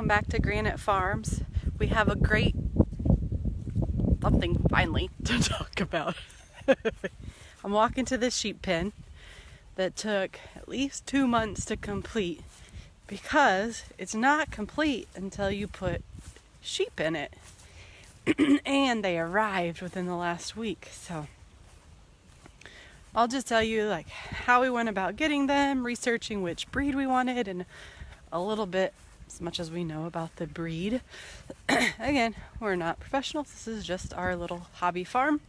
welcome back to Granite Farms. We have a great something finally to talk about. I'm walking to this sheep pen that took at least 2 months to complete because it's not complete until you put sheep in it. And they arrived within the last week, so I'll just tell you like how we went about getting them, researching which breed we wanted, and a little bit as much as we know about the breed. Again, we're not professionals. This is just our little hobby farm,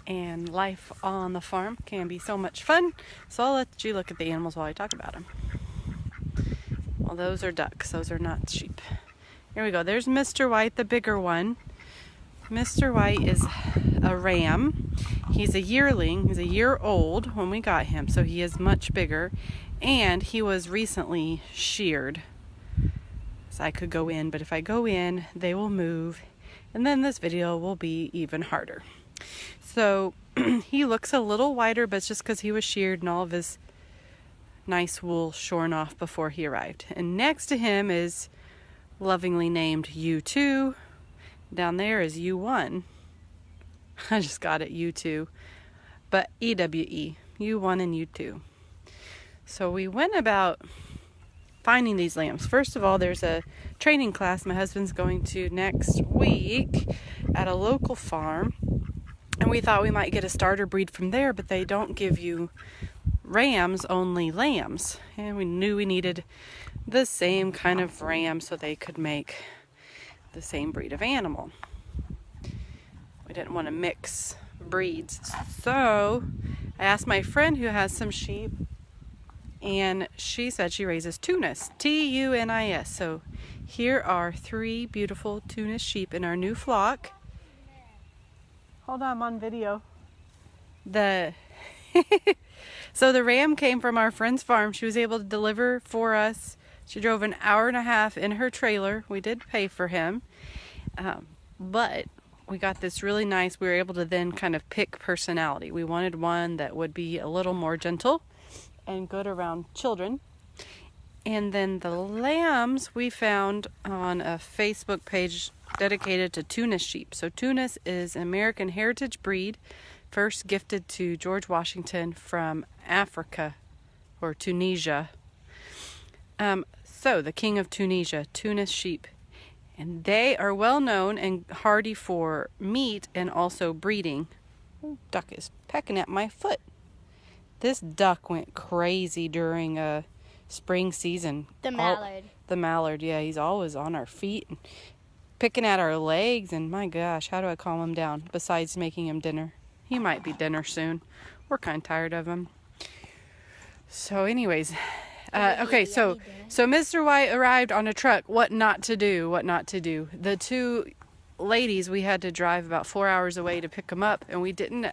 and life on the farm can be so much fun. So I'll let you look at the animals while I talk about them. Well, those are ducks. Those are not sheep. Here we go. There's Mr. White, the bigger one. Mr. White is a ram. He's a yearling. He's a year old when we got him, so he is much bigger. And he was recently sheared. So I could go in, but if I go in, they will move. And then this video will be even harder. So he looks a little whiter, but it's just because he was sheared and all of his nice wool shorn off before he arrived. And next to him is lovingly named U2. Down there is U1. I just got it U2, but EWE, U1 and U2. So we went about finding these lambs. First of all, there's a training class my husband's going to next week at a local farm, and we thought we might get a starter breed from there, but they don't give you rams, only lambs, and we knew we needed the same kind of ram so they could make the same breed of animal. We didn't want to mix breeds, so I asked my friend who has some sheep, and she said she raises Tunis, Tunis. So here are 3 beautiful Tunis sheep in our new flock. Hold on, I'm on video. So the ram came from our friend's farm. She was able to deliver for us. She drove an hour and a half in her trailer. We did pay for him, but we got this really nice. We were able to then kind of pick personality. We wanted one that would be a little more gentle and good around children. And then the lambs we found on a Facebook page dedicated to Tunis sheep. So Tunis is an American heritage breed, first gifted to George Washington from Africa or Tunisia. So the king of Tunisia, Tunis sheep. And they are well known and hardy for meat and also breeding. Oh, duck is pecking at my foot. This duck went crazy during spring season. The mallard. The mallard, yeah. He's always on our feet and picking at our legs. And my gosh, how do I calm him down besides making him dinner? He might be dinner soon. We're kind of tired of him. So anyways... okay, so Mr. White arrived on a truck. What not to do. The 2 ladies, we had to drive about 4 hours away to pick them up, and we don't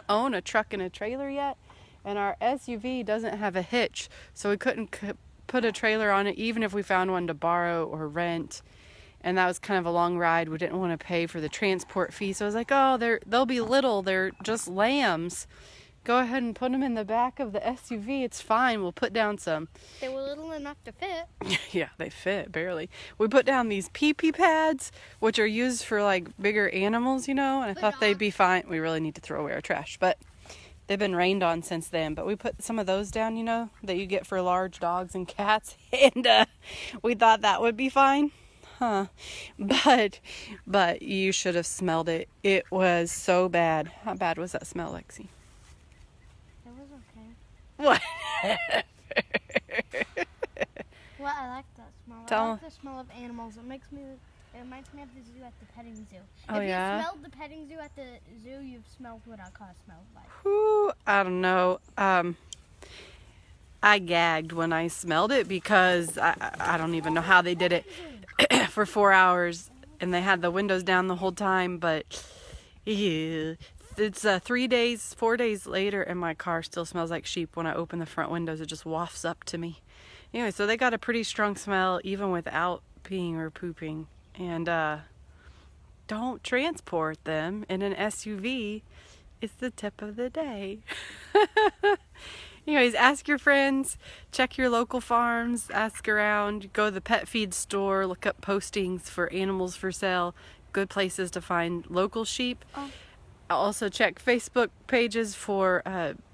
own a truck and a trailer yet, and our SUV doesn't have a hitch, so we couldn't put a trailer on it even if we found one to borrow or rent, and that was kind of a long ride. We didn't want to pay for the transport fee, so I was like, oh, they'll be little. They're just lambs. Go ahead and put them in the back of the SUV. It's fine. We'll put down some. They were little enough to fit. Yeah, they fit, barely. We put down these pee-pee pads, which are used for, like, bigger animals, you know, and I thought they'd be fine. We really need to throw away our trash, but they've been rained on since then. But we put some of those down, you know, that you get for large dogs and cats, and we thought that would be fine. But you should have smelled it. It was so bad. How bad was that smell, Lexi? What? Well, I like that smell. I like the smell of animals. It reminds me of the zoo at the petting zoo. Oh, if yeah? you smelled the petting zoo at the zoo, you've smelled what our car smells like. Whew, I don't know. I gagged when I smelled it because I don't even know how they did it for 4 hours, and they had the windows down the whole time, but yeah. It's 4 days later, and my car still smells like sheep. When I open the front windows, it just wafts up to me. Anyway, so they got a pretty strong smell even without peeing or pooping. And don't transport them in an SUV. It's the tip of the day. Anyways, ask your friends, check your local farms, ask around, go to the pet feed store, look up postings for animals for sale, good places to find local sheep. Also check Facebook pages for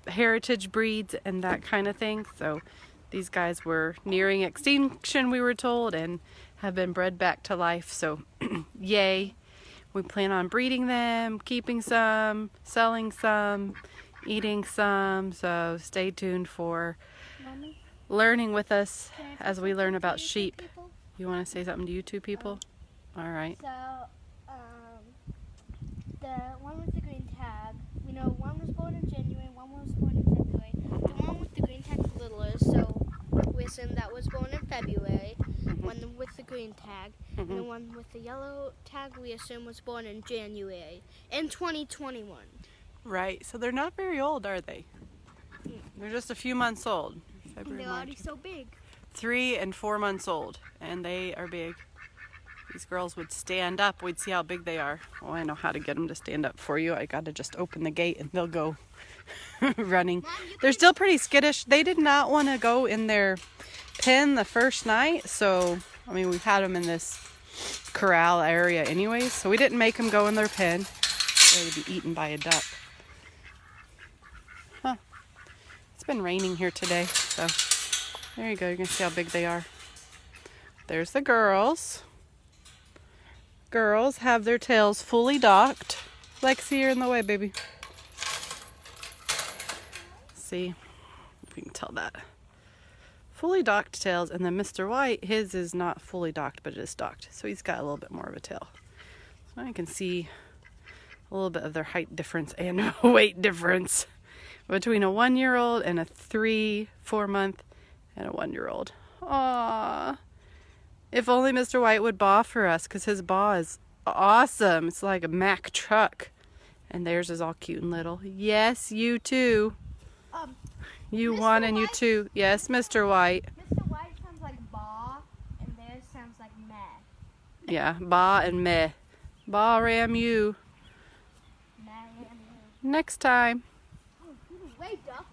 heritage breeds and that kind of thing. So these guys were nearing extinction, we were told, and have been bred back to life. So yay. We plan on breeding them, keeping some, selling some, eating some. So stay tuned for Mommy, learning with us can I say as we learn something to about you two sheep. people? You want to say something to you two people? All right. So, the one with the green tag, we know one was born in January, one was born in February. The one with the green tag is littler, so we assume that was born in February. One with the green tag, and the one with the yellow tag we assume was born in January in 2021. Right. So they're not very old, are they? They're just a few months old. And February, they're already March. so big. 3 and 4 months old, and they are big. These girls would stand up. We'd see how big they are. Oh, I know how to get them to stand up for you. I got to just open the gate and they'll go running. Mom, They're still pretty skittish. They did not want to go in their pen the first night. So, I mean, we've had them in this corral area anyways. So we didn't make them go in their pen. They'd be eaten by a duck. Huh. It's been raining here today. So there you go. You can see how big they are. There's the girls. Girls have their tails fully docked. Lexi, you're in the way, baby. See if you can tell that. Fully docked tails, and then Mr. White, his is not fully docked, but it is docked. So he's got a little bit more of a tail. So I can see a little bit of their height difference and weight difference between a 1-year-old and a 3, 4 month and a 1-year-old. Aww. If only Mr. White would baw for us, because his baw is awesome. It's like a Mack truck. And theirs is all cute and little. Yes, you too. You Mr. one and you White? two. Yes, Mr. White. Mr. White sounds like ba, and theirs sounds like meh. Yeah, ba and meh. Ba ram you. Meh. Next time. Oh, get away, duck.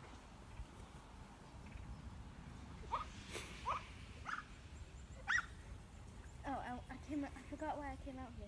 Oh, I forgot why I came out here.